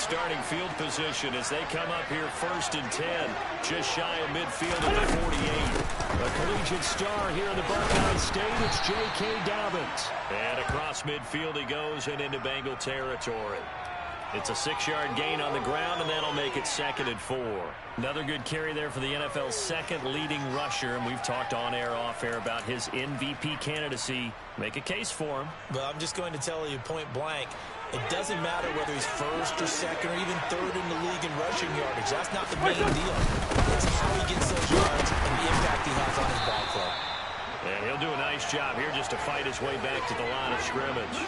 starting field position as they come up here 1st and 10, just shy of midfield at the 48. A collegiate star here in the Buckeye State, it's J.K. Dobbins. And across midfield he goes and into Bengal territory. It's a 6-yard gain on the ground, and that'll make it 2nd and 4. Another good carry there for the NFL's second leading rusher, and we've talked on air, off air about his MVP candidacy. Make a case for him. Well, I'm just going to tell you point blank, it doesn't matter whether he's 1st or 2nd or even 3rd in the league in rushing yardage. That's not the main deal. It's how he gets those yards and the impact he has on his ball club. And he'll do a nice job here just to fight his way back to the line of scrimmage.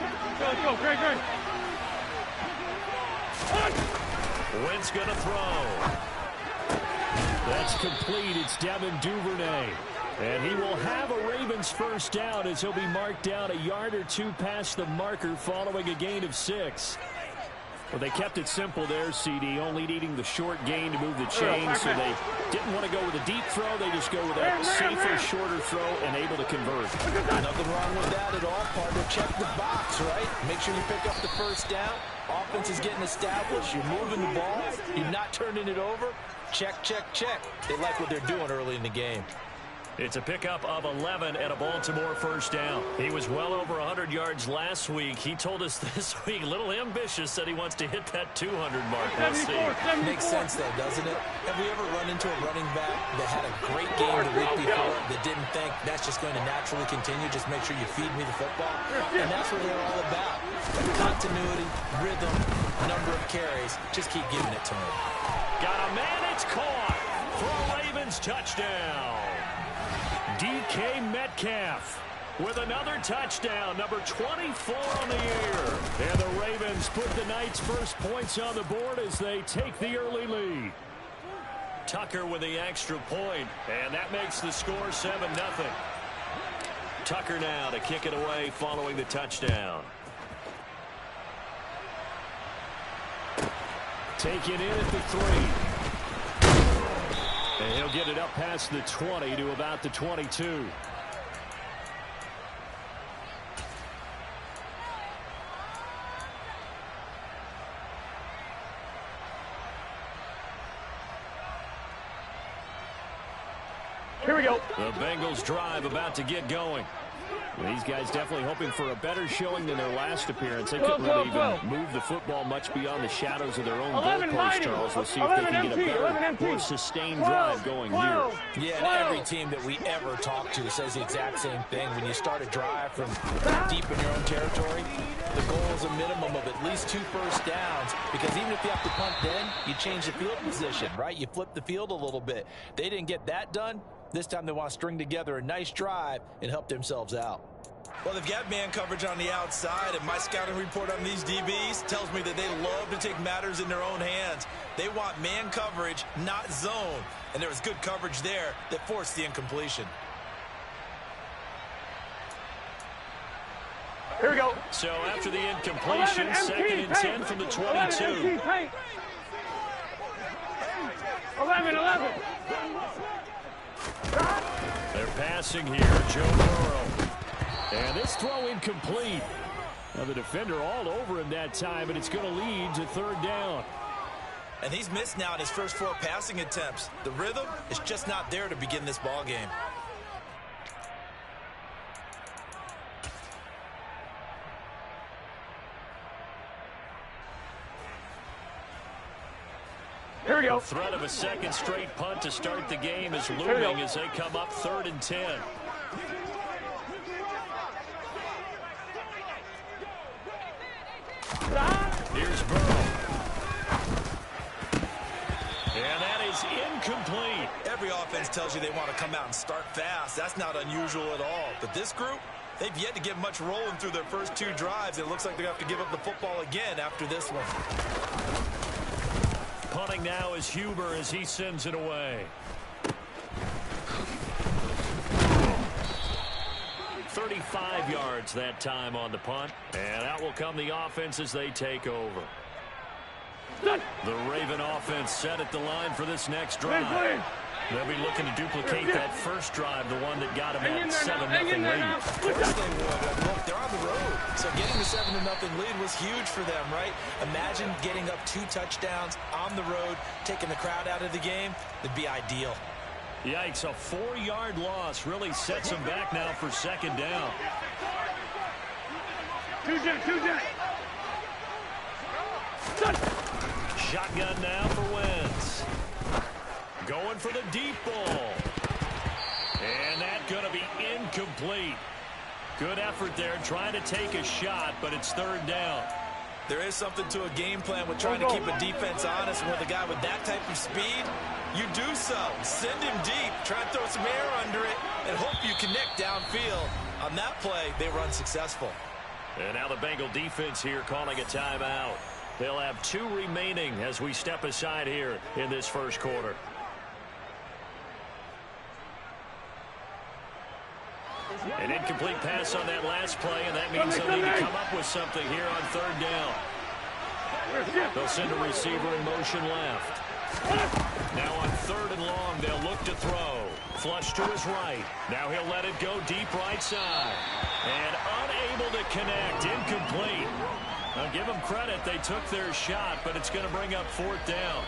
Go, great. Wentz going to throw. That's complete. It's Devin Duvernay. And he will have a Ravens first down as he'll be marked down a yard or two past the marker following a gain of 6. Well, they kept it simple there, CD, only needing the short gain to move the chains, so they didn't want to go with a deep throw. They just go with a safer, shorter throw and able to convert. Nothing wrong with that at all, partner. Check the box, right? Make sure you pick up the first down. Offense is getting established. You're moving the ball. You're not turning it over. Check. They like what they're doing early in the game. It's a pickup of 11 and a Baltimore first down. He was well over 100 yards last week. He told us this week, a little ambitious, said he wants to hit that 200 mark. Let's see. Makes sense, though, doesn't it? Have we ever run into a running back that had a great game the week before that didn't think that's just going to naturally continue? Just make sure you feed me the football. And that's what they're all about. Continuity, rhythm, number of carries. Just keep giving it to him. Got a man, it's caught for a Ravens touchdown. DK Metcalf with another touchdown, number 24 on the year. And the Ravens put the Knights' first points on the board as they take the early lead. Tucker with the extra point, and that makes the score 7-0. Tucker now to kick it away following the touchdown. Take it in at the 3. And he'll get it up past the 20 to about the 22. Here we go. The Bengals drive about to get going. These guys definitely hoping for a better showing than their last appearance. They couldn't really even move the football much beyond the shadows of their own goalposts, Charles. We'll see if they can get a better, more sustained drive going here. Yeah, and every team that we ever talk to says the exact same thing. When you start a drive from deep in your own territory, the goal is a minimum of at least 2 first downs, because even if you have to punt then, you change the field position, right? You flip the field a little bit. They didn't get that done. This time they want to string together a nice drive and help themselves out. Well, they've got man coverage on the outside, and my scouting report on these DBs tells me that they love to take matters in their own hands. They want man coverage, not zone. And there was good coverage there that forced the incompletion. Here we go. So after the incompletion, 2nd and 10 from the 22. 11. They're passing here, Joe Burrow. And this throw incomplete. Now the defender all over him that time, and it's going to lead to 3rd down. And he's missed now in his first 4 passing attempts. The rhythm is just not there to begin this ball game. Here we go. The threat of a second straight punt to start the game is looming as they come up 3rd and 10. Here's Burrow. And that is incomplete. Every offense tells you they want to come out and start fast. That's not unusual at all. But this group, they've yet to get much rolling through their first 2 drives. It looks like they're going to have to give up the football again after this one. Punting now is Huber as he sends it away. 35 yards that time on the punt. And out will come the offense as they take over. The Raven offense set at the line for this next drive. They'll be looking to duplicate that first drive, the one that got them that 7-0 lead. Of course they would. Look, they're on the road. So getting the 7-0 lead was huge for them, right? Imagine getting up 2 touchdowns on the road, taking the crowd out of the game. It'd be ideal. Yikes, a 4-yard loss really sets them back now for second down. Two jet. Shotgun now for Wentz. Going for the deep ball. And that's going to be incomplete. Good effort there, trying to take a shot, but it's third down. There is something to a game plan with trying to keep a defense honest. With a guy with that type of speed, you do so. Send him deep, try and throw some air under it, and hope you connect downfield. On that play, they were unsuccessful. And now the Bengal defense here calling a timeout. They'll have 2 remaining as we step aside here in this first quarter. An incomplete pass on that last play, and that means they'll need to come up with something here on third down. They'll send a receiver in motion left. Now on third and long, they'll look to throw. Flush to his right. Now he'll let it go deep right side. And unable to connect. Incomplete. Now give them credit. They took their shot, but it's going to bring up fourth down.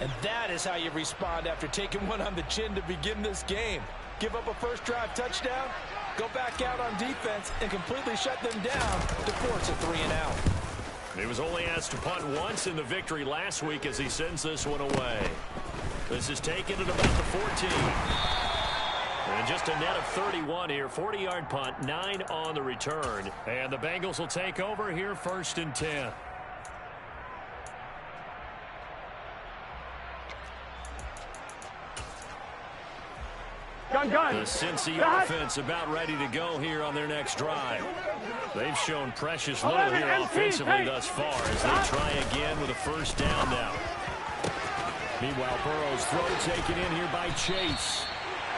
And that is how you respond after taking one on the chin to begin this game. Give up a first drive touchdown, go back out on defense, and completely shut them down to force a 3-and-out. He was only asked to punt once in the victory last week as he sends this one away. This is taken at about the 14. And just a net of 31 here. 40-yard punt, 9 on the return. And the Bengals will take over here first and 10. Gun. The Cincy offense about ready to go here on their next drive. They've shown precious little here offensively thus far as they try again with a first down now. Meanwhile, Burrow's throw taken in here by Chase.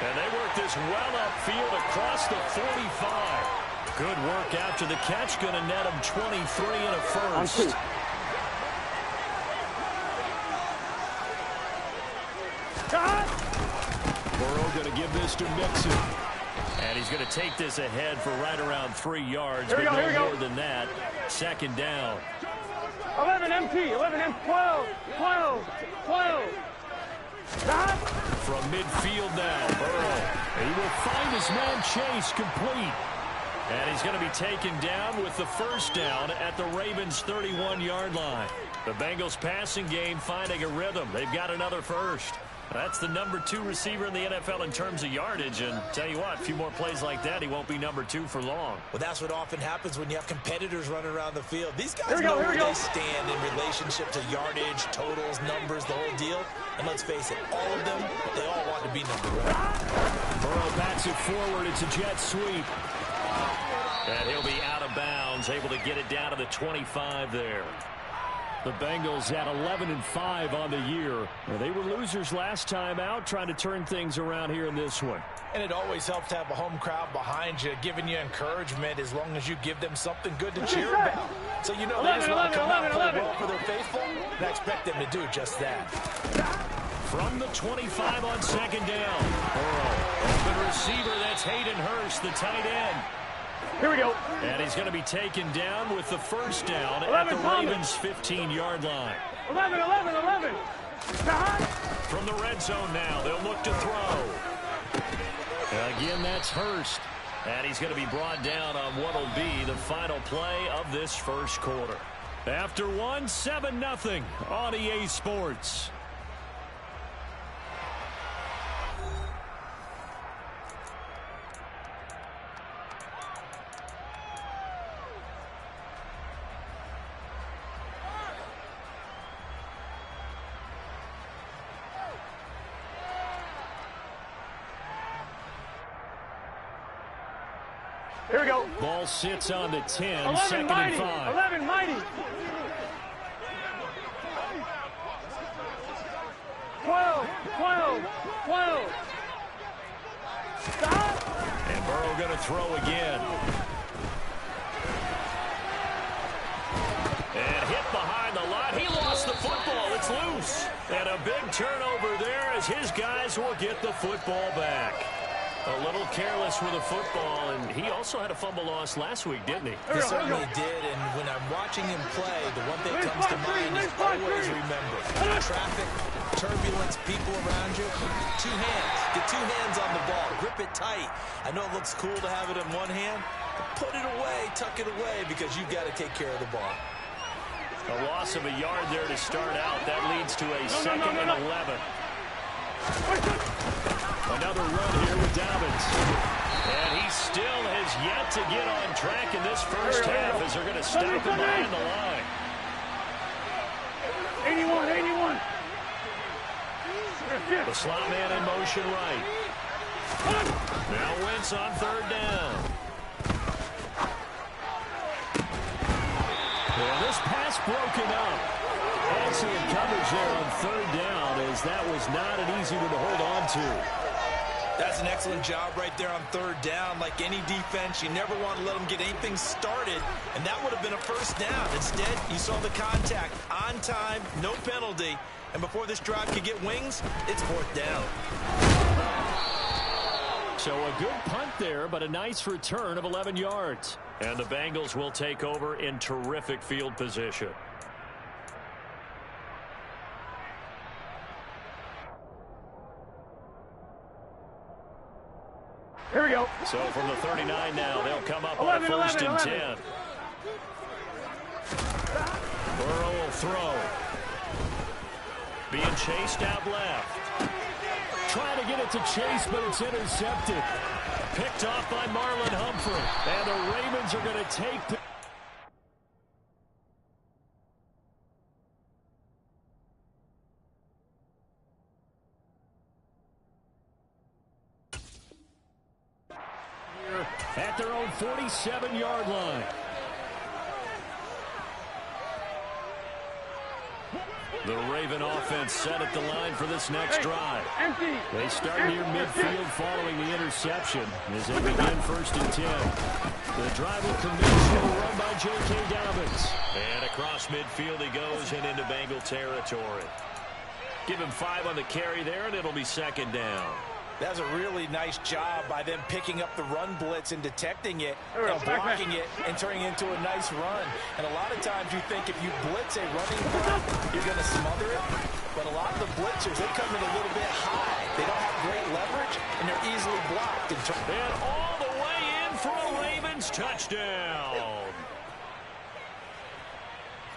And they work this well upfield across the 45. Good work after the catch. Going to net them 23 and a first. Burrow going to give this to Mixon. And he's going to take this ahead for right around 3 yards. But no more than that. Second down. 11 MT, 11 M, 12. From midfield now, Burrow. He will find his man Chase complete. And he's going to be taken down with the first down at the Ravens' 31-yard line. The Bengals passing game finding a rhythm. They've got another first. That's the number 2 receiver in the NFL in terms of yardage. And tell you what, a few more plays like that, he won't be number 2 for long. Well, that's what often happens when you have competitors running around the field. These guys know where they stand in relationship to yardage, totals, numbers, the whole deal. And let's face it, all of them, they all want to be number 1. Burrow bats it forward. It's a jet sweep. And he'll be out of bounds, able to get it down to the 25 there. The Bengals at 11-5 on the year. They were losers last time out, trying to turn things around here in this one. And it always helps to have a home crowd behind you, giving you encouragement as long as you give them something good to cheer about. So you know they just want to come out and play well for their faithful, and I expect them to do just that. From the 25 on second down. Burrow, open receiver, that's Hayden Hurst, the tight end. Here we go. And he's going to be taken down with the first down at the Ravens' 15-yard line. 11. From the red zone now, they'll look to throw. Again, that's Hurst. And he's going to be brought down on what will be the final play of this first quarter. After 7-0 on EA Sports. Here we go. Ball sits on the 10, 11 second mighty. and 5. 11 mighty. 12. Stop. And Burrow going to throw again. And hit behind the line. He lost the football. It's loose. And a big turnover there as his guys will get the football back. A little careless with the football, and he also had a fumble loss last week, didn't he? He certainly did, and when I'm watching him play, the one thing that comes to mind is always remember. Traffic, turbulence, people around you. Two hands. Get two hands on the ball. Grip it tight. I know it looks cool to have it in one hand, but put it away, tuck it away, because you've got to take care of the ball. A loss of a yard there to start out. That leads to a second and 11. Another run here with Dobbins. And he still has yet to get on track in this first half as they're going to stop him behind the line. 81. The slot man in motion right. Now Wentz on third down. And this pass broken up. Excellent coverage there on third down, as that was not an easy one to hold on to. That's an excellent job right there on third down. Like any defense, you never want to let them get anything started, and that would have been a first down. Instead, you saw the contact on time, no penalty, and before this drive could get wings, it's fourth down. So a good punt there, but a nice return of 11 yards. And the Bengals will take over in terrific field position. Here we go. So from the 39 now, they'll come up on a 11, first and 11. 10. Burrow will throw. Being chased out left. Trying to get it to Chase, but it's intercepted. Picked off by Marlon Humphrey. And the Ravens are going to take the... at their own 47-yard line. The Raven offense set at the line for this next drive. Empty. They start near midfield following the interception as they begin first and 10. The drive will commence with a run by J.K. Dobbins. And across midfield he goes and into Bengal territory. Give him 5 on the carry there, and it'll be second down. That's a really nice job by them picking up the run blitz and detecting it and blocking it and turning it into a nice run. And a lot of times you think if you blitz a running play, you're going to smother it. But a lot of the blitzers, they come in a little bit high. They don't have great leverage, and they're easily blocked. And all the way in for a Ravens touchdown.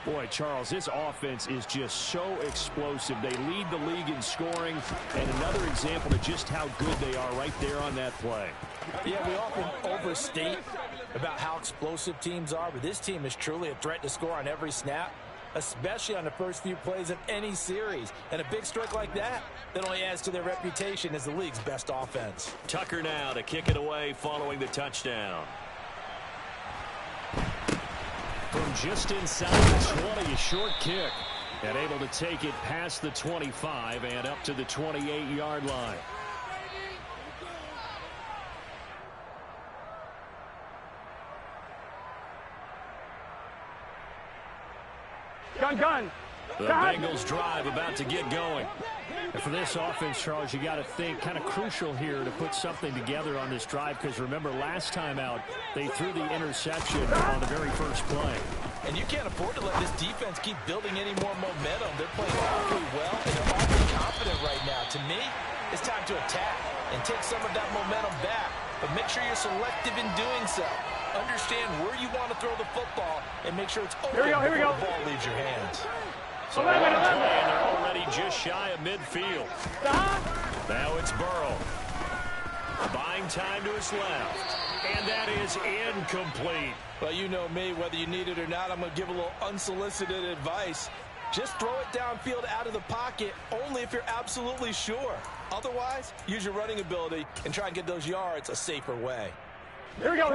Boy, Charles, this offense is just so explosive. They lead the league in scoring, and another example of just how good they are right there on that play. Yeah, we often overstate about how explosive teams are, but this team is truly a threat to score on every snap, especially on the first few plays of any series. And a big strike like that only adds to their reputation as the league's best offense. Tucker now to kick it away following the touchdown. From just inside the 20, a short kick. And able to take it past the 25 and up to the 28-yard line. Gun. The Bengals drive about to get going. And for this offense, Charles, you got to think kind of crucial here to put something together on this drive, because remember last time out they threw the interception on the very first play. And you can't afford to let this defense keep building any more momentum. They're playing awfully well, and they're awfully confident right now. To me, it's time to attack and take some of that momentum back. But make sure you're selective in doing so. Understand where you want to throw the football and make sure it's open before the ball leaves your hands. So they're already just shy of midfield. Now it's Burrow. Buying time to his left. And that is incomplete. Well, you know me, whether you need it or not, I'm going to give a little unsolicited advice. Just throw it downfield out of the pocket only if you're absolutely sure. Otherwise, use your running ability and try and get those yards a safer way. Here we go.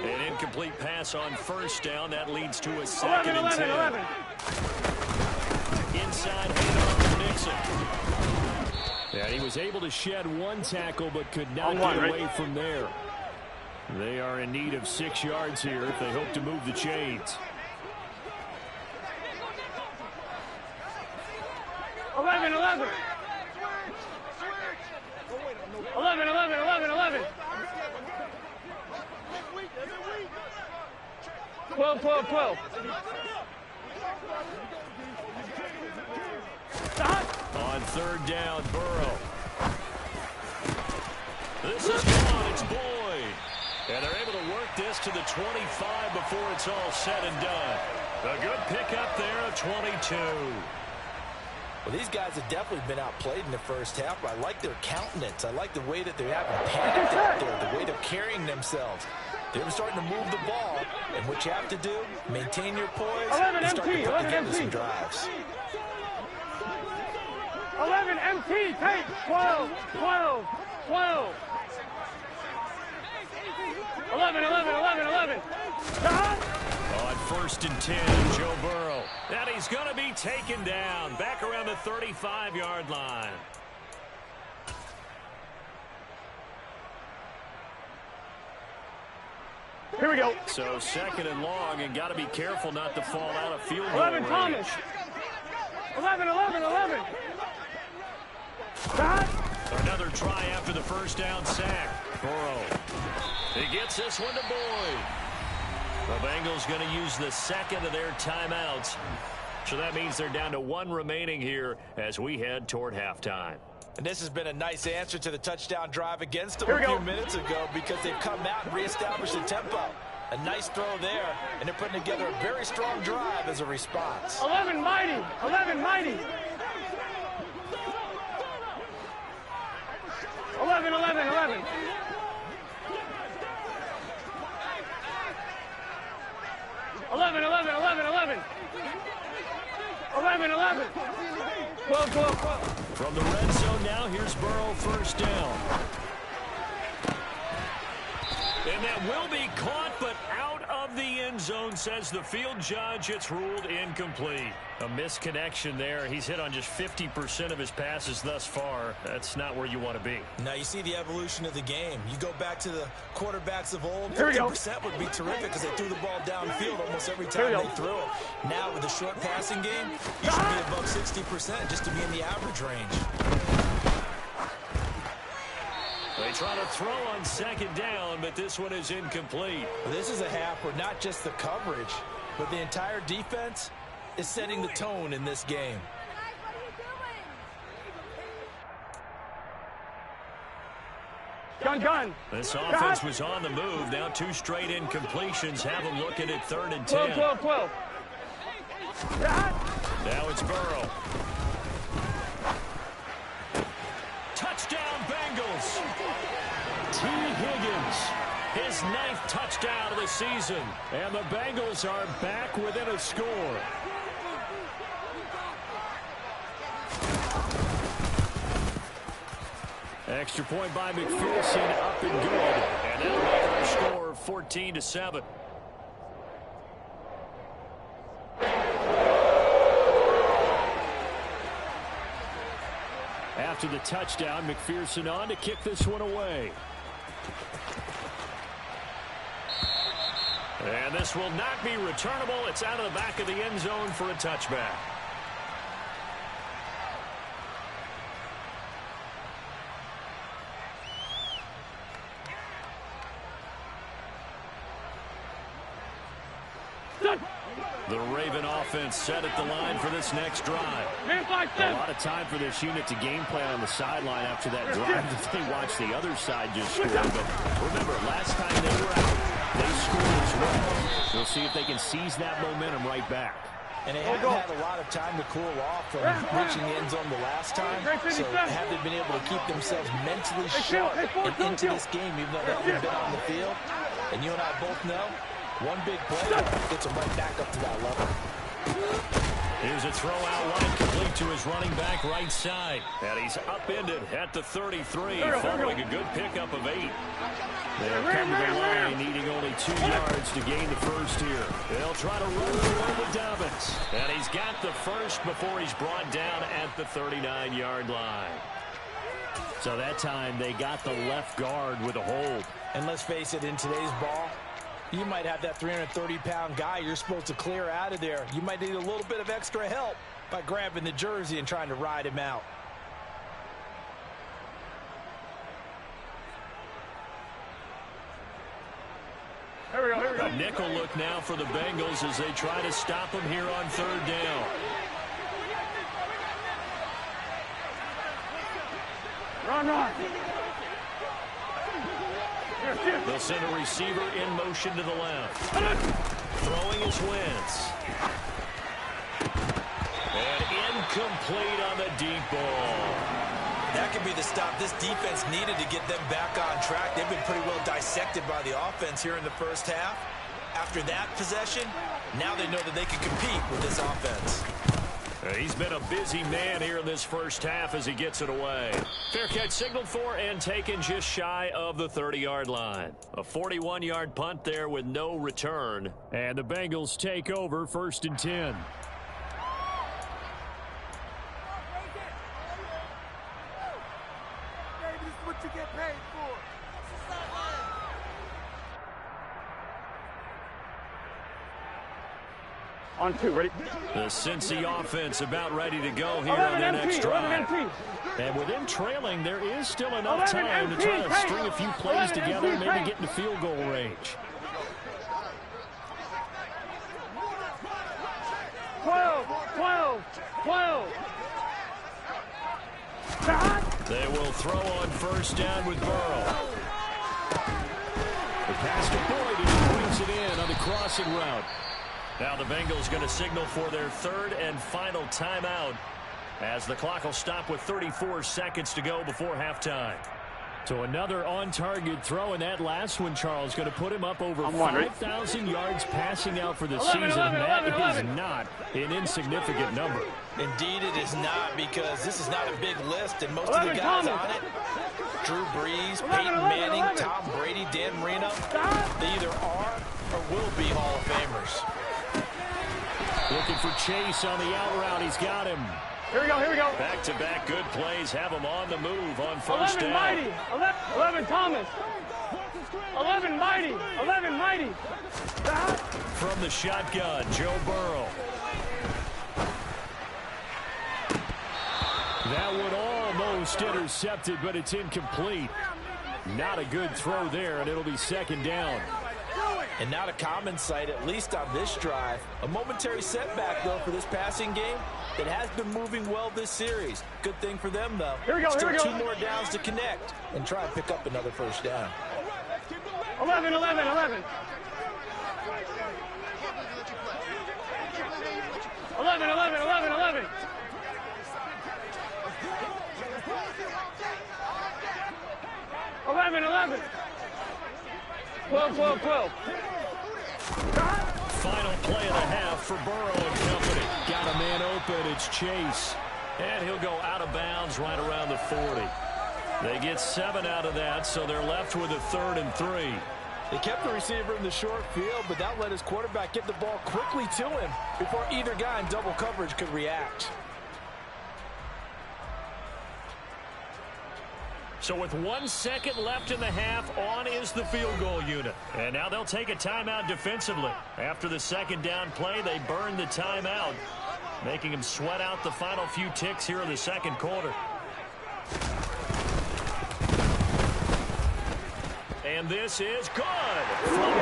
An incomplete pass on first down. That leads to a second and 10. 11. Inside handoff to Nixon. Yeah, he was able to shed one tackle but could not get away from there. They are in need of 6 yards here if they hope to move the chains. 11. 12. Stop. On third down, Burrow. This is gone. It's Boyd. And they're able to work this to the 25 before it's all said and done. A good pickup there of 22. Well, these guys have definitely been outplayed in the first half, but I like their countenance. I like the way that they're having panicked out there, the way they're carrying themselves. They're starting to move the ball, and what you have to do, maintain your poise, and start to put together some drives. 11 MT, take 12. 11. Stop. On first and 10, Joe Burrow. And he's going to be taken down back around the 35-yard line. Here we go. So second and long, and got to be careful not to fall out of field goal 11 range. Thomas. 11. Stop. Another try after the first down sack. Burrow. He gets this one to Boyd. The Bengals going to use the second of their timeouts. So that means they're down to one remaining here as we head toward halftime. And this has been a nice answer to the touchdown drive against them a few minutes ago because they've come out and reestablished the tempo. A nice throw there, and they're putting together a very strong drive as a response. 11 mighty. 11. 12. From the red zone now, here's Burrow, first down. And that will be caught, but out of the end zone, says the field judge. It's ruled incomplete. A misconnection there. He's hit on just 50% of his passes thus far. That's not where you want to be. Now you see the evolution of the game. You go back to the quarterbacks of old, Here we go. 50% would be terrific because they threw the ball downfield almost every time they threw it. Now with the short passing game, you should be above 60% just to be in the average range. They try to throw on second down, but this one is incomplete. Well, this is a half where not just the coverage, but the entire defense is setting the tone in this game. Gun. This offense was on the move. Now two straight incompletions have them looking at third and 10. 12. Now it's Burrow. Touchdown, Bengals. T. Higgins, his 9th touchdown of the season. And the Bengals are back within a score. Extra point by McPherson, up and good. And that'll make our score 14-7. After the touchdown, McPherson on to kick this one away. And this will not be returnable. It's out of the back of the end zone for a touchback. The Raven offense set at the line for this next drive. A lot of time for this unit to game plan on the sideline after that drive that they watched the other side just score. But remember, last time they were out, they scored as well. We'll see if they can seize that momentum right back. And they haven't had a lot of time to cool off from reaching the end zone the last time. So have they been able to keep themselves mentally sharp and into this game, even though they haven't been on the field? And you and I both know, one big play gets them right back up to that level. Here's a throw out line complete to his running back right side. And he's upended at the 33, following a good pickup of 8. They'll come to the line, needing only 2 yards to gain the first here. They'll try to run the one with Dobbins. And he's got the first before he's brought down at the 39-yard line. So that time they got the left guard with a hold. And let's face it, in today's ball, you might have that 330-pound guy you're supposed to clear out of there. You might need a little bit of extra help by grabbing the jersey and trying to ride him out. Here we go, here we go. A nickel look now for the Bengals as they try to stop them here on third down. Run. They'll send a receiver in motion to the left. Throwing is Wentz. And incomplete on the deep ball. That could be the stop this defense needed to get them back on track. They've been pretty well dissected by the offense here in the first half. After that possession, now they know that they can compete with this offense. He's been a busy man here in this first half as he gets it away. Fair catch signaled for and taken just shy of the 30-yard line. A 41-yard punt there with no return. And the Bengals take over 1st and 10. On 2, ready? The Cincy offense about ready to go here on their next drive. And with them trailing, there is still enough time to try to string a few plays together and maybe get into field goal range. 12. They will throw on first down with Burrow. The pass to Boyd, and he brings it in on the crossing route. Now the Bengals going to signal for their third and final timeout as the clock will stop with 34 seconds to go before halftime. So another on-target throw, and that last one, Charles, going to put him up over 5,000 yards passing out for the season. That is not an insignificant number. Indeed it is not, because this is not a big list, and most of the guys on it, Drew Brees, Peyton Manning, Tom Brady, Dan Marino, they either are or will be Hall of Famers. Looking for Chase on the out route. He's got him. Here we go. Back-to-back good plays have him on the move on first 11 down. Mighty. 11 Thomas. 11 Mighty. From the shotgun, Joe Burrow. That one almost intercepted, but it's incomplete. Not a good throw there, and it'll be second down. And not a common sight, at least on this drive. A momentary setback, though, for this passing game that has been moving well this series. Good thing for them, though. Here we go. Still 2 more downs to connect and try and pick up another first down. 11. 12. Final play of the half for Burrow and company. Got a man open. It's Chase. And he'll go out of bounds right around the 40. They get 7 out of that, so they're left with a 3rd and 3. They kept the receiver in the short field, but that let his quarterback get the ball quickly to him before either guy in double coverage could react. So with 1 second left in the half, on is the field goal unit. And now they'll take a timeout defensively. After the second down play, they burn the timeout, making them sweat out the final few ticks here in the second quarter. And this is good from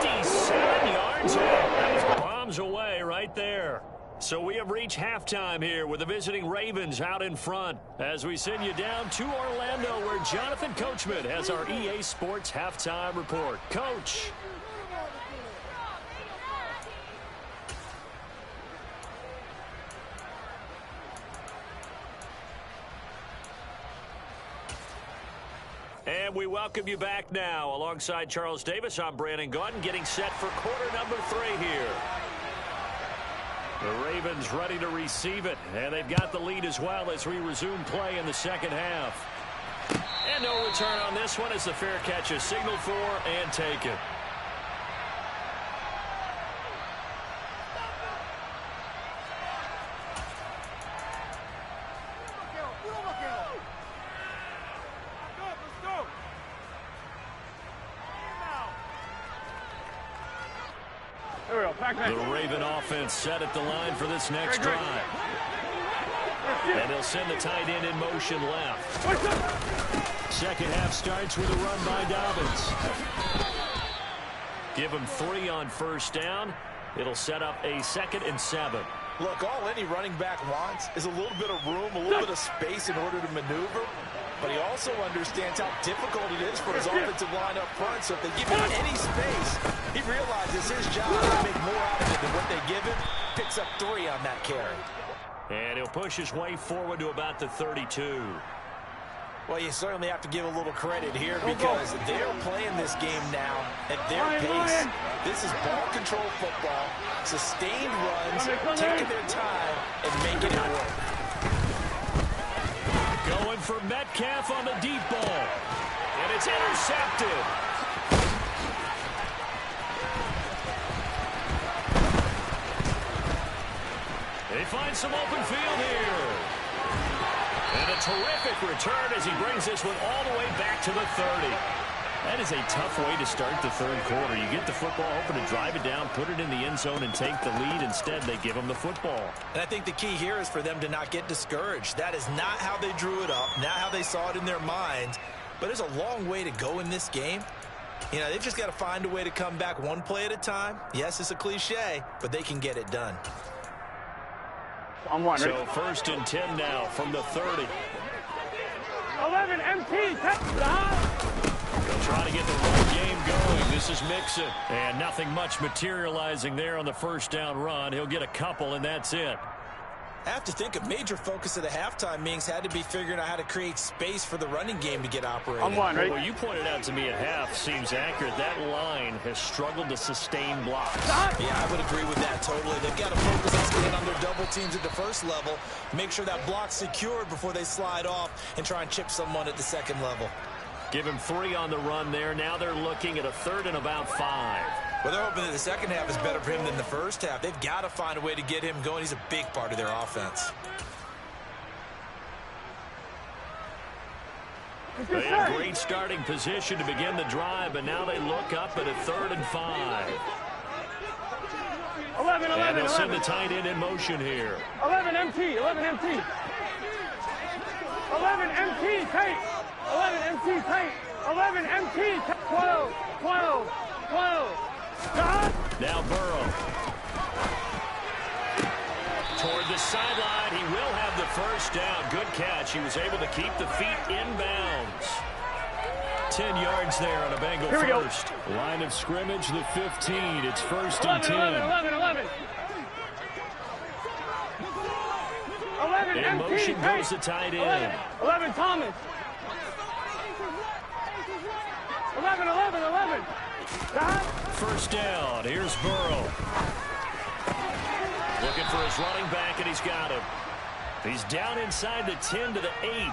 57 yards out. That was bombs away right there. So we have reached halftime here with the visiting Ravens out in front as we send you down to Orlando where Jonathan Coachman has our EA Sports halftime report. Coach. And we welcome you back now. Alongside Charles Davis, I'm Brandon Gaudin, getting set for quarter number 3 here. The Ravens ready to receive it, and they've got the lead as well as we resume play in the second half. And no return on this one as the fair catch is signaled for and taken. The Raven offense set at the line for this next drive. And they'll send the tight end in motion left. Second half starts with a run by Dobbins. Give him 3 on first down. It'll set up a 2nd and 7. Look, all any running back wants is a little bit of room, a little bit of space in order to maneuver. But he also understands how difficult it is for his offensive line up front. So if they give him any space, he realizes his job is to make more out of it than what they give him. Picks up 3 on that carry. And he'll push his way forward to about the 32. Well, you certainly have to give a little credit here because they're playing this game now at their pace. This is ball control football, sustained runs, taking their time, and making it work. Going for Metcalf on the deep ball. And it's intercepted. They find some open field here. And a terrific return as he brings this one all the way back to the 30. That is a tough way to start the third quarter. You get the football, hoping to drive it down, put it in the end zone, and take the lead. Instead, they give him the football. And I think the key here is for them to not get discouraged. That is not how they drew it up, not how they saw it in their minds. But there's a long way to go in this game. You know, they've just got to find a way to come back one play at a time. Yes, it's a cliche, but they can get it done. I'm one. So 1st and 10 now from the 30. 11 MT. They'll try to get the run game going. This is Mixon. And nothing much materializing there on the first down run. He'll get a couple, and that's it. I have to think a major focus of the halftime meetings had to be figuring out how to create space for the running game to get operating. I'm one, right? Well, you pointed out to me at half seems accurate. That line has struggled to sustain blocks. Yeah, I would agree with that totally. They've got to focus on staying on their double teams at the first level, make sure that block's secured before they slide off and try and chip someone at the second level. Give him 3 on the run there. Now they're looking at a 3rd and about 5. Well, they're hoping that the second half is better for him than the first half. They've got to find a way to get him going. He's a big part of their offense. They had a great starting position to begin the drive, but now they look up at a 3rd and 5. 11, And they'll send the 11. tight end in motion here. 11 MT. 11 MT. 11 MT. Tight. 11 MT. Tight. 11 MT. 12. 12. 12. Now Burrow. Toward the sideline, he will have the first down. Good catch. He was able to keep the feet inbounds. 10 yards there on a Bengal first. Line of scrimmage, the 15. It's 1st and 10. 11. 11 In MT. motion Tight. goes the tight end. 11 Thomas. 11. First down. Here's Burrow. Looking for his running back, and he's got him. He's down inside the 10 to the 8,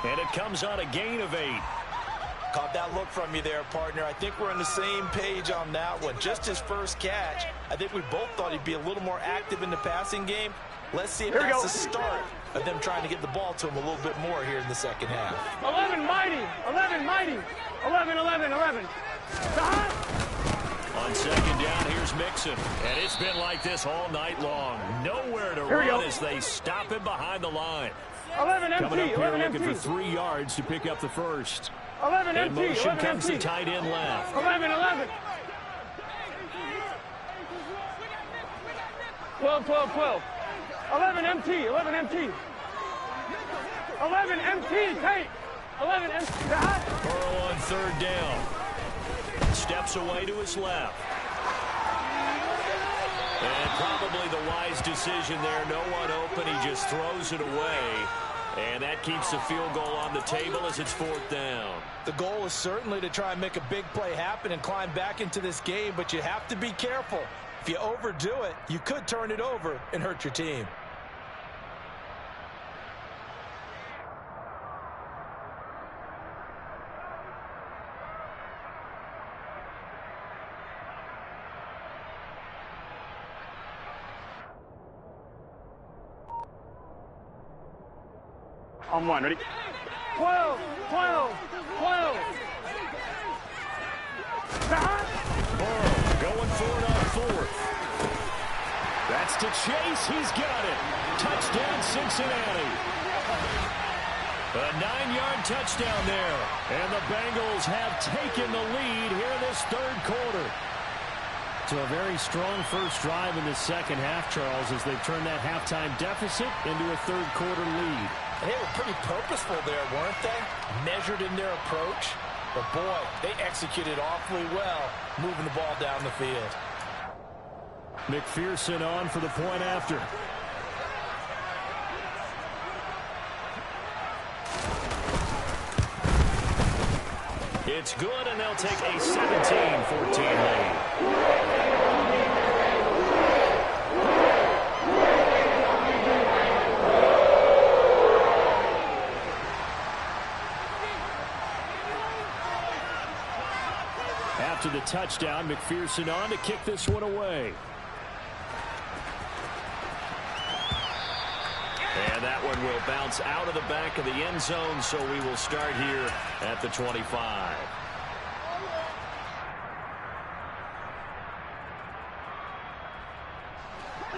and it comes on a gain of 8. Caught that look from you there, partner. I think we're on the same page on that one. Just his first catch. I think we both thought he'd be a little more active in the passing game. Let's see if that's the start of them trying to get the ball to him a little bit more here in the second half. 11 mighty. 11. On second down, here's Mixon. And it's been like this all night long. Nowhere to run as they stop him behind the line. 11 MT. Coming up here 11 looking MT. for 3 yards to pick up the first. 11 In MT. motion 11 comes the MT. tight end left. 11. 12. 11 MT. 11 MT. Tight. 11 MT. Burrow on 3rd down. Steps away to his left. And probably the wise decision there. No one open. He just throws it away. And that keeps the field goal on the table as it's 4th down. The goal is certainly to try and make a big play happen and climb back into this game, but you have to be careful. If you overdo it, you could turn it over and hurt your team. On one, ready? 12. Burrow going for it on 4th. That's to Chase. He's got it. Touchdown, Cincinnati. A 9-yard touchdown there. And the Bengals have taken the lead here in this 3rd quarter. So a very strong first drive in the second half, Charles, as they've turned that halftime deficit into a third-quarter lead. They were pretty purposeful there, weren't they? Measured in their approach. But, boy, they executed awfully well moving the ball down the field. McPherson on for the point after. It's good, and they'll take a 17-14 lead. After the touchdown, McPherson on to kick this one away. And that one will bounce out of the back of the end zone, so we will start here at the 25.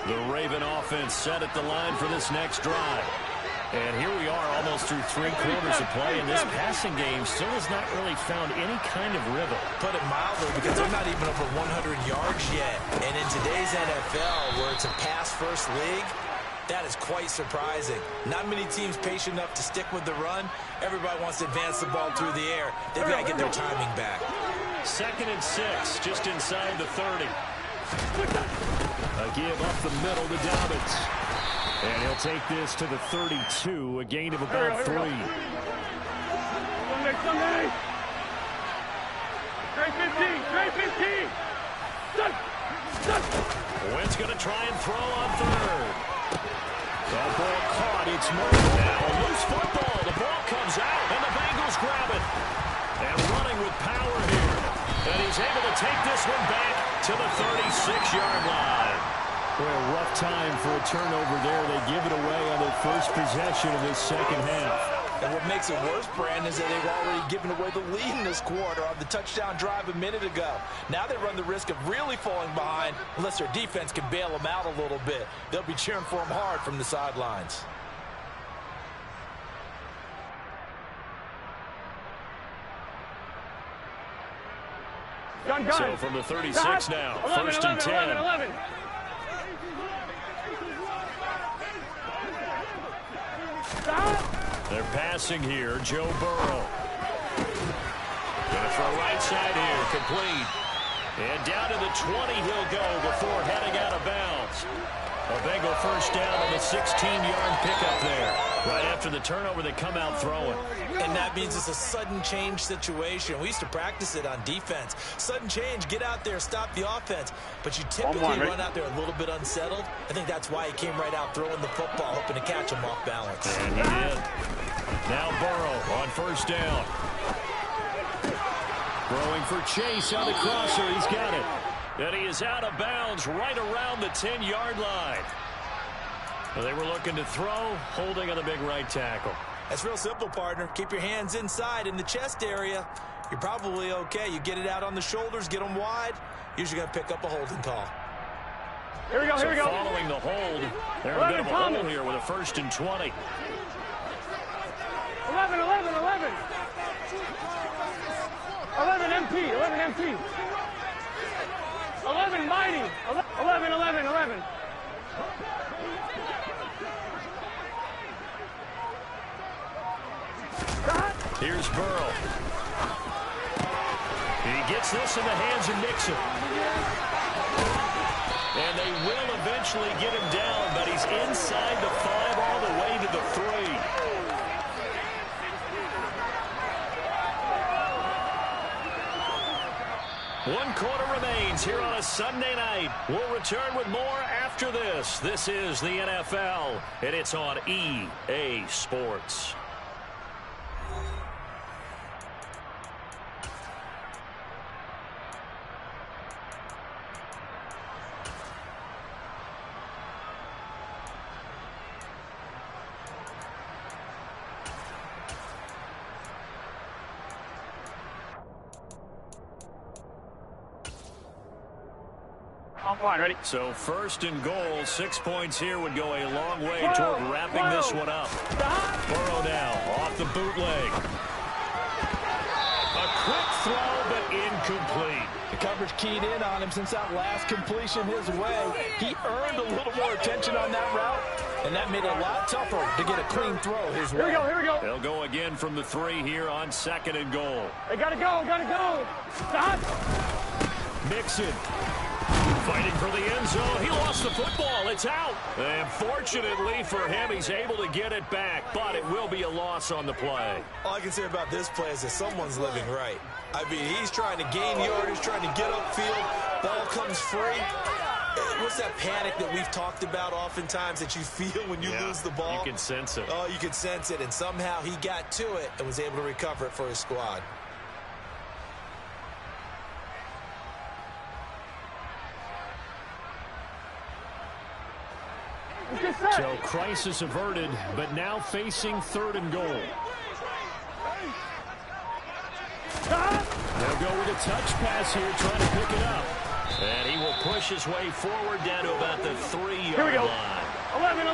The Raven offense set at the line for this next drive. And here we are almost through 3 quarters of play, and this passing game still has not really found any kind of rhythm. Put it mildly, because they're not even over 100 yards yet. And in today's NFL, where it's a pass-first league, that is quite surprising. Not many teams patient enough to stick with the run. Everybody wants to advance the ball through the air. They've got to get their timing back. 2nd and 6, just inside the 30. A give up the middle to Dobbins. And he'll take this to the 32, a gain of about 3. Sunday. Straight 15, straight 15. Wentz going to try and throw on 3rd. That ball caught. It's moved now. Loose football. The ball comes out, and the Bengals grab it. And running with power here. And he's able to take this one back to the 36-yard line. Boy, a rough time for a turnover there. They give it away on their first possession of this second half. And what makes it worse, Brandon, is that they've already given away the lead in this quarter on the touchdown drive a minute ago. Now they run the risk of really falling behind unless their defense can bail them out a little bit. They'll be cheering for them hard from the sidelines. Gun. So from the 36 now, 1st and 10. 11. They're passing here. Joe Burrow. Gonna throw right side here. Complete. And down to the 20 he'll go before heading out of bounds. A Bengal first down on the 16-yard pickup there. Right after the turnover, they come out throwing. And that means it's a sudden change situation. We used to practice it on defense. Sudden change, get out there, stop the offense. But you typically run out there a little bit unsettled. I think that's why he came right out throwing the football, hoping to catch him off balance. And he did. Now Burrow on first down. Throwing for Chase on the crosser. He's got it. And he is out of bounds right around the 10-yard line. Well, they were looking to throw, holding on the big right tackle. That's real simple, partner. Keep your hands inside in the chest area. You're probably okay. You get it out on the shoulders, get them wide. Usually going to pick up a holding call. Here we go, here we go. Following the hold, they're in a bit of a hole here with a 1st and 20. 11. 11 MT, 11 MT. 11 mighty. 11. Here's Burrow. He gets this in the hands of Nixon. And they will eventually get him down, but he's inside the 5 all the way to the 3. One quarter remains here on a Sunday night. We'll return with more after this. This is the NFL, and it's on EA Sports. I'm fine, ready? So 1st and goal, 6 points here would go a long way toward wrapping this one up. Burrow now off the bootleg. A quick throw, but incomplete. The coverage keyed in on him since that last completion his way. He earned a little more attention on that route, and that made it a lot tougher to get a clean throw his way. Here we go. They'll go again from the 3 here on 2nd and goal. They gotta go. Stop. Mixon fighting for the end zone. He lost the football. It's out. And fortunately for him, he's able to get it back, but it will be a loss on the play. All I can say about this play is that someone's living right. I mean, he's trying to gain yardage, trying to get upfield. Ball comes free. What's that panic that we've talked about oftentimes that you feel when you lose the ball? You can sense it. Oh, you can sense it, and somehow he got to it and was able to recover it for his squad. So crisis averted, but now facing 3rd and goal. They'll go with a touch pass here, trying to pick it up. And he will push his way forward down to about the 3-yard line. 11.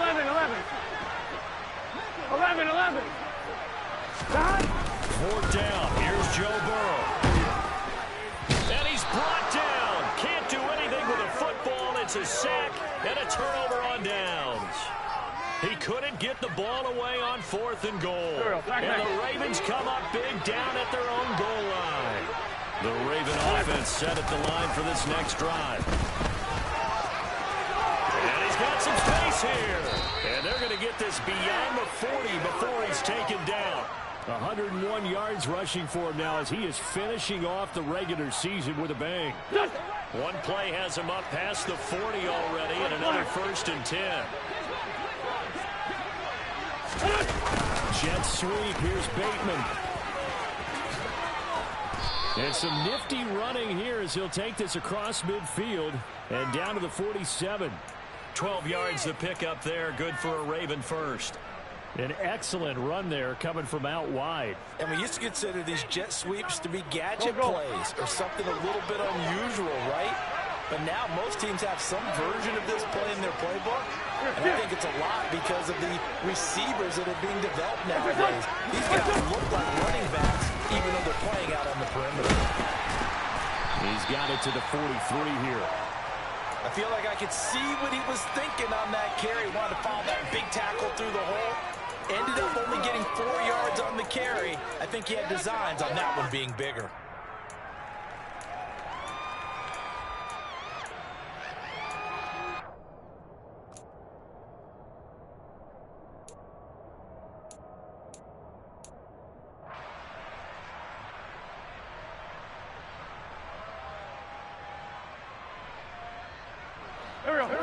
4th down. Here's Joe Burrow. And he's brought down. Can't do anything with a football. It's a sack and a turnover on downs. He couldn't get the ball away on 4th and goal. And the Ravens come up big down at their own goal line. The Raven offense set at the line for this next drive. And he's got some space here. And they're going to get this beyond the 40 before he's taken down. 101 yards rushing for him now as he is finishing off the regular season with a bang. One play has him up past the 40 already, and another 1st and 10. Jet sweep. Here's Bateman. And some nifty running here as he'll take this across midfield and down to the 47. 12 yards to pick up there. Good for a Raven first. An excellent run there coming from out wide. And we used to consider these jet sweeps to be gadget plays or something a little bit unusual, right? But now most teams have some version of this play in their playbook. And I think it's a lot because of the receivers that are being developed nowadays. These guys look like running backs even though they're playing out on the perimeter. He's got it to the 43 here. I feel like I could see what he was thinking on that carry. Wanted to follow that big tackle through the hole. Ended up only getting 4 yards on the carry. I think he had designs on that one being bigger.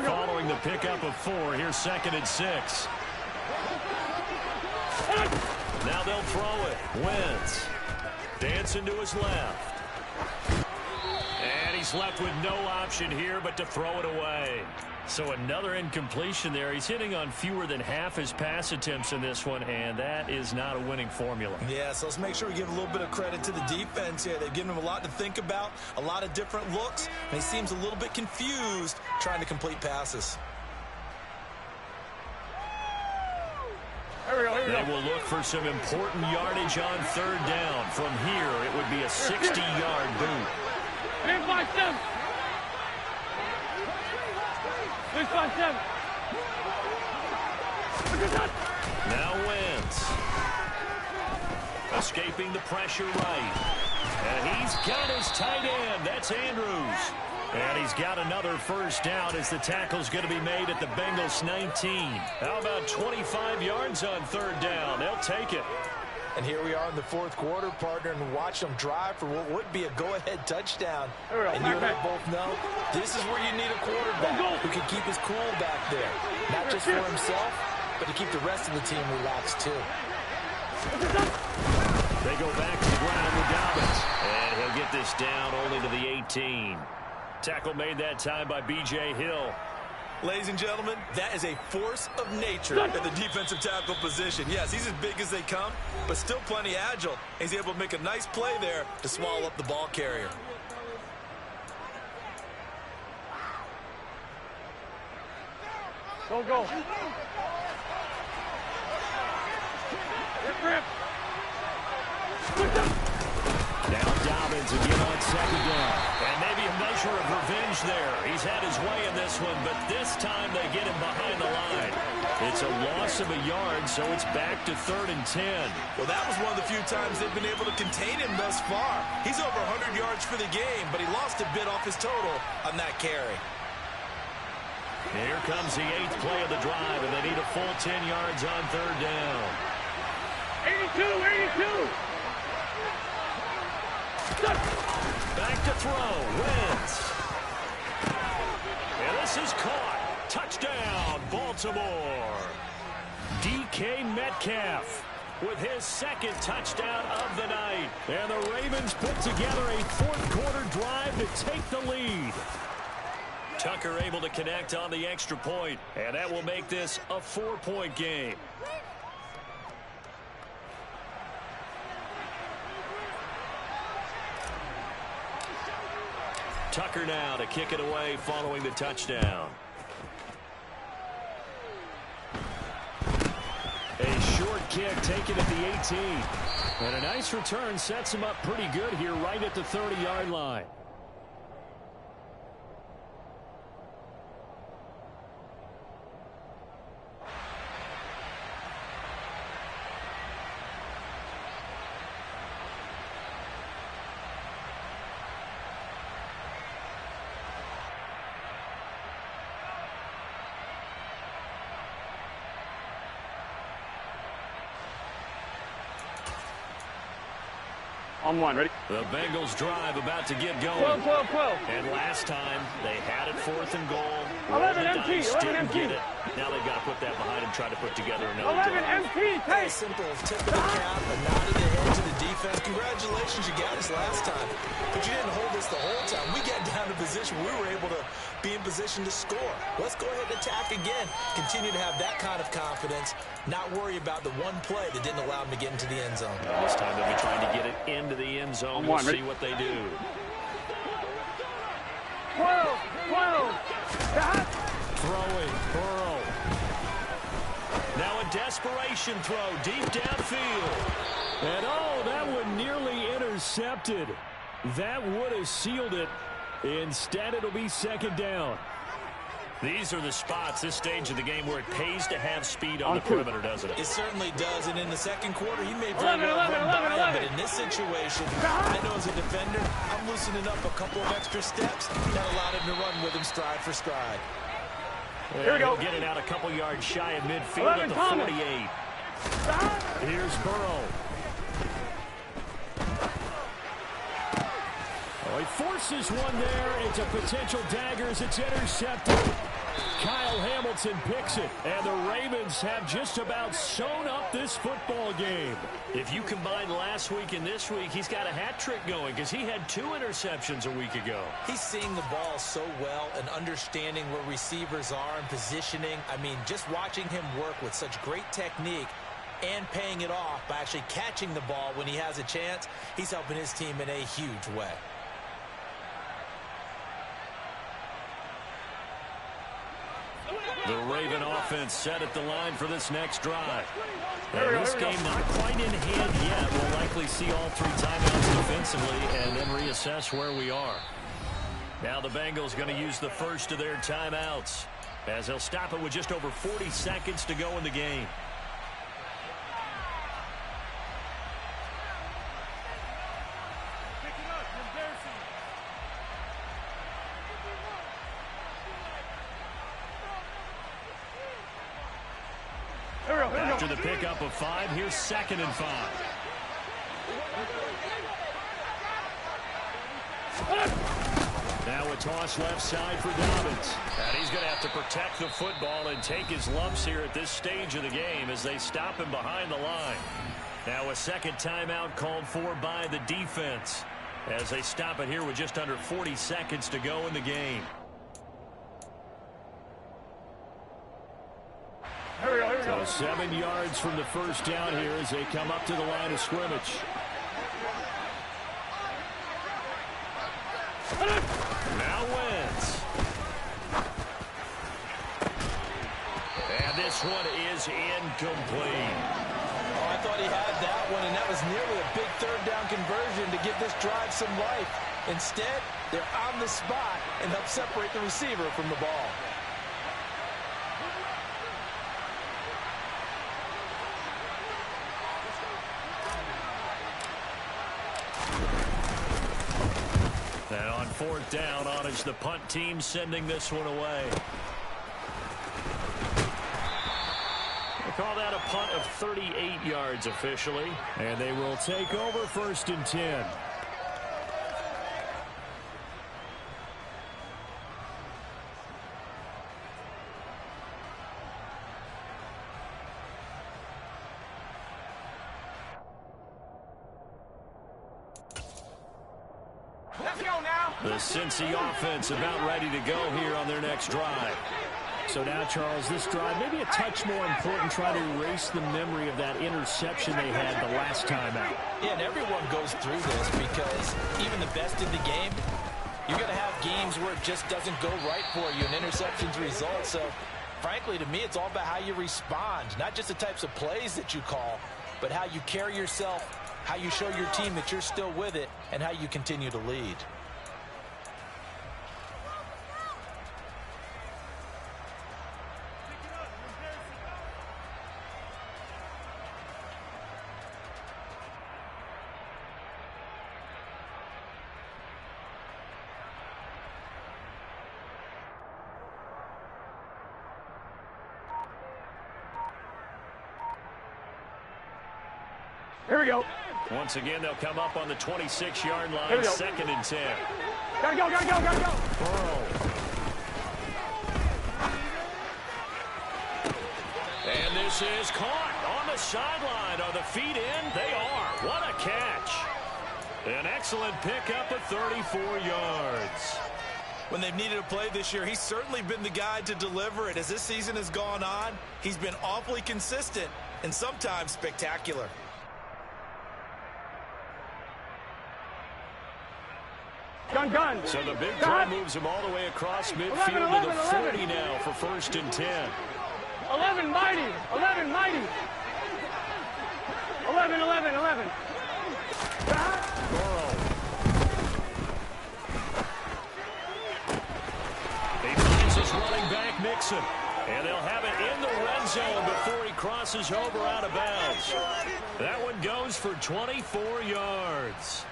Following the pickup of 4, here's 2nd and 6. Now they'll throw it. Wentz dancing to his left. And he's left with no option here but to throw it away. So another incompletion there. He's hitting on fewer than half his pass attempts in this one, and that is not a winning formula. Yeah, so let's make sure we give a little bit of credit to the defense here. They've given him a lot to think about, a lot of different looks, and he seems a little bit confused trying to complete passes. They will look for some important yardage on 3rd down. From here, it would be a 60-yard boot. Now Wentz. Escaping the pressure right. And he's got his tight end. That's Andrews. And he's got another 1st down as the tackle's going to be made at the Bengals 19. How about 25 yards on 3rd down? They'll take it. And here we are in the 4th quarter, partner, and watch them drive for what would be a go-ahead touchdown. And you and I both know this is where you need a quarterback who can keep his cool back there. Not just for himself, but to keep the rest of the team relaxed too. They go back to the ground with Dobbins. And he'll get this down only to the 18. Tackle made that time by B.J. Hill. Ladies and gentlemen, that is a force of nature at the defensive tackle position. Yes, he's as big as they come, but still plenty agile. He's able to make a nice play there to swallow up the ball carrier. Go. Now Dobbins again on second down. And maybe a measure of revenge there. He's had his way in this one, but this time they get him behind the line. It's a loss of a yard, so it's back to 3rd and 10. Well, that was one of the few times they've been able to contain him thus far. He's over 100 yards for the game, but he lost a bit off his total on that carry. Here comes the 8th play of the drive, and they need a full 10 yards on 3rd down. 82. Back to throw. Wentz. And this is caught. Touchdown, Baltimore. DK Metcalf with his 2nd touchdown of the night. And the Ravens put together a 4th-quarter drive to take the lead. Tucker able to connect on the extra point, and that will make this a 4-point game. Tucker now to kick it away following the touchdown. A short kick taken at the 18. And a nice return sets him up pretty good here right at the 30-yard line. On one, ready? The Bengals drive about to get going. 12. And last time, they had it 4th and goal. 11 Rolled the empty, dice, 11 didn't empty. get it. Now they've got to put that behind and try to put together another 11 drive. empty, A take. simple tip of the cap, a nod of the head to the defense. Congratulations, you got us last time. But you didn't hold us the whole time. We got down to position where we were able to be in position to score. Let's go ahead and attack again. Continue to have that kind of confidence. Not worry about the one play that didn't allow them to get into the end zone. This time they'll be trying to get it into the end zone. We'll see what they do. 12. Throwing, Burrow. Now a desperation throw deep downfield. And oh, that one nearly intercepted. That would have sealed it. Instead, it'll be 2nd down. These are the spots, this stage of the game, where it pays to have speed on the perimeter, doesn't it? It certainly does, and in the 2nd quarter, he may very well run by him, but in this situation, I know as a defender, I'm loosening up a couple of extra steps that allowed him to run with him stride for stride. Here we go. Getting out a couple yards shy of midfield at the 48. Here's Burrow. Oh, he forces one there. It's a potential dagger as it's intercepted. Kyle Hamilton picks it, and the Ravens have just about sewn up this football game. If you combine last week and this week, he's got a hat trick going because he had 2 interceptions a week ago. He's seeing the ball so well and understanding where receivers are and positioning. I mean, just watching him work with such great technique and paying it off by actually catching the ball when he has a chance, he's helping his team in a huge way. The Raven offense set at the line for this next drive. And this game not quite in hand yet. We'll likely see all 3 timeouts defensively and then reassess where we are. Now the Bengals going to use the first of their timeouts as they'll stop it with just over 40 seconds to go in the game. After the pickup of 5, here's 2nd and 5. Now a toss left side for Dobbins. And he's going to have to protect the football and take his lumps here at this stage of the game as they stop him behind the line. Now a 2nd timeout called for by the defense as they stop it here with just under 40 seconds to go in the game. So 7 yards from the first down here as they come up to the line of scrimmage. Now Wentz. And this one is incomplete. Oh, I thought he had that one, and that was nearly a big third down conversion to give this drive some life. Instead, they're on the spot and help separate the receiver from the ball. And on fourth down, on is the punt team sending this one away. They call that a punt of 38 yards officially. And they will take over 1st and 10. Let's go now. The Cincy offense about ready to go here on their next drive. So now, Charles, this drive maybe a touch more important, try to erase the memory of that interception they had the last time out. Yeah, and everyone goes through this because even the best in the game, you're going to have games where it just doesn't go right for you and interceptions result. So, frankly, to me, it's all about how you respond, not just the types of plays that you call, but how you carry yourself, how you show your team that you're still with it, and how you continue to lead. Here we go. Once again, they'll come up on the 26-yard line, 2nd and 10. Gotta go, gotta go, gotta go. Burrow. And this is caught on the sideline. Are the feet in? They are. What a catch. An excellent pickup of 34 yards. When they've needed a play this year, he's certainly been the guy to deliver it. As this season has gone on, he's been awfully consistent and sometimes spectacular. Gun. So the big play moves him all the way across midfield to the 40 now for 1st and 10. 11 mighty. 11 mighty. 11. Burrow. He finds his running back, Mixon. And they'll have it in the red zone before he crosses over out of bounds. That one goes for 24 yards.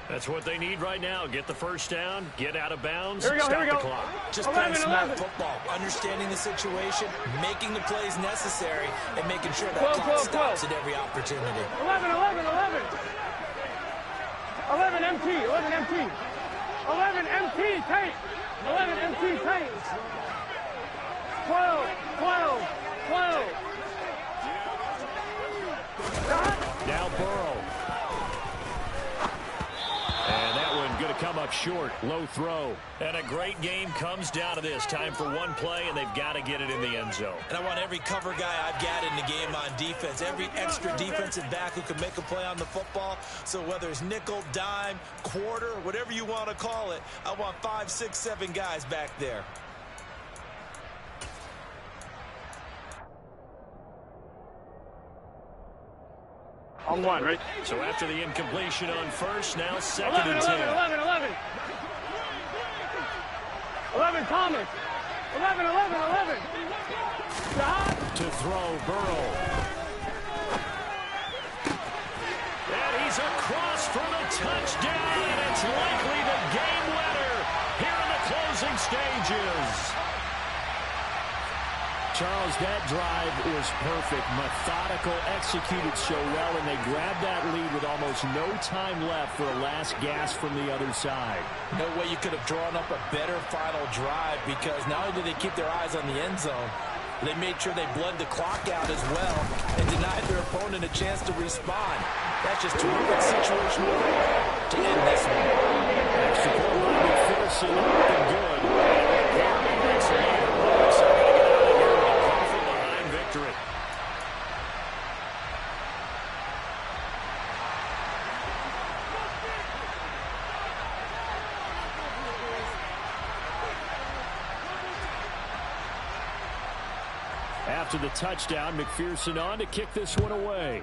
That's what they need right now. Get the first down, get out of bounds, stop the clock. Just playing smart football, understanding the situation, making the plays necessary, and making sure that clock stops at every opportunity. 11 MT. 11 MT, tape. 11 MT, tape. 12. Now Burrow. And that one going to come up short. Low throw. And a great game comes down to this. Time for one play, and they've got to get it in the end zone. And I want every cover guy I've got in the game on defense. Every extra defensive back who can make a play on the football. So whether it's nickel, dime, quarter, whatever you want to call it, I want 5, 6, 7 guys back there. On one, right? So after the incompletion on first, now 2nd 11 and 10. 11 Thomas. 11. Stop. To throw, Burrow. And he's across for the touchdown, and it's likely the game winner here in the closing stages. Charles, that drive was perfect. Methodical, executed so well, and they grabbed that lead with almost no time left for a last gasp from the other side. No way you could have drawn up a better final drive, because not only did they keep their eyes on the end zone, they made sure they bled the clock out as well and denied their opponent a chance to respond. That's just terrific situational to end this one. Extra point line McPherson looking good. Victory. After the touchdown, McPherson on to kick this one away.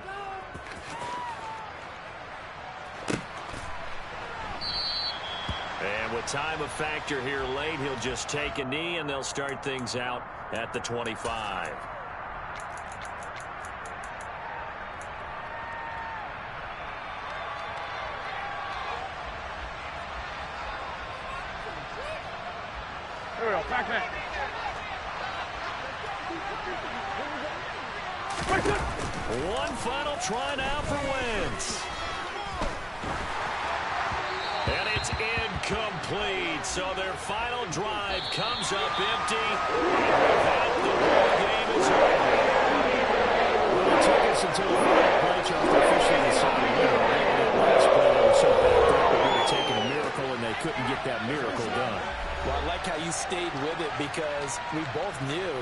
And with time a factor here late, he'll just take a knee, and they'll start things out at the 25. Here we go, back there. One final try now for Wentz. And it's incomplete. So their final drive comes up empty. With that, the ball game is over. Well, it took us until the final play, Charles, to officially decide the winner. That last play, they were so backed up, it would have taken a miracle, and they couldn't get that miracle done. Well, I like how you stayed with it because we both knew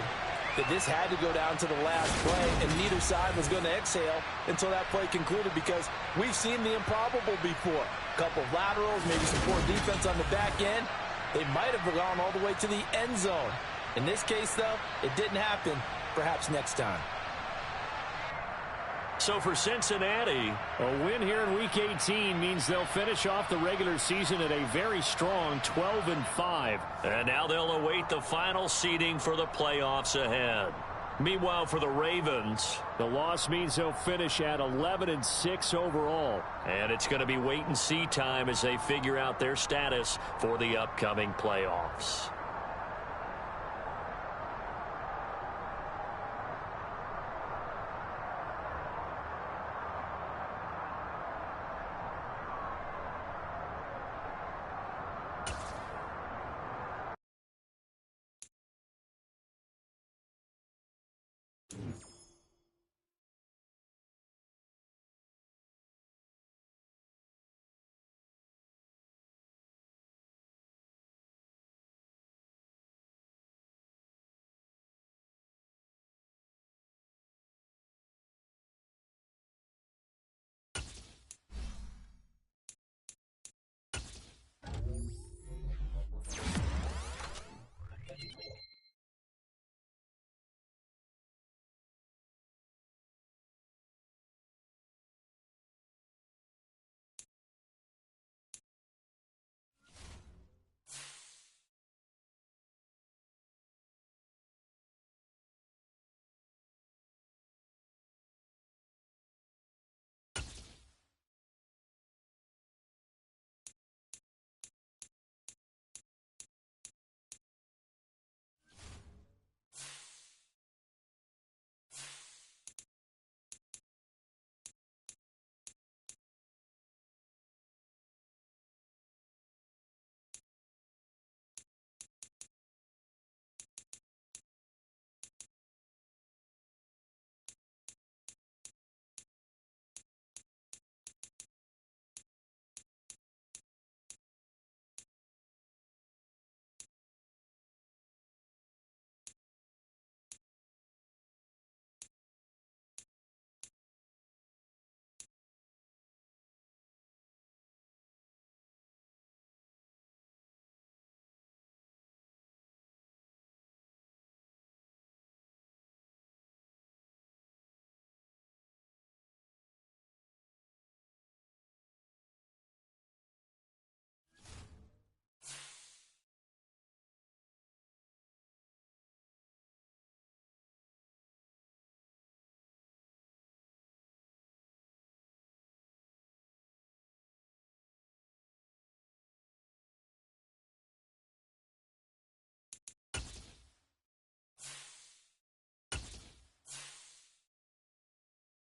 that this had to go down to the last play, and neither side was going to exhale until that play concluded because we've seen the improbable before. A couple of laterals, maybe some poor defense on the back end. They might have gone all the way to the end zone. In this case, though, it didn't happen. Perhaps next time. So for Cincinnati, a win here in Week 18 means they'll finish off the regular season at a very strong 12-5. and now they'll await the final seeding for the playoffs ahead. Meanwhile, for the Ravens, The loss means they'll finish at 11-6 overall. and it's going to be wait-and-see time as they figure out their status for the upcoming playoffs.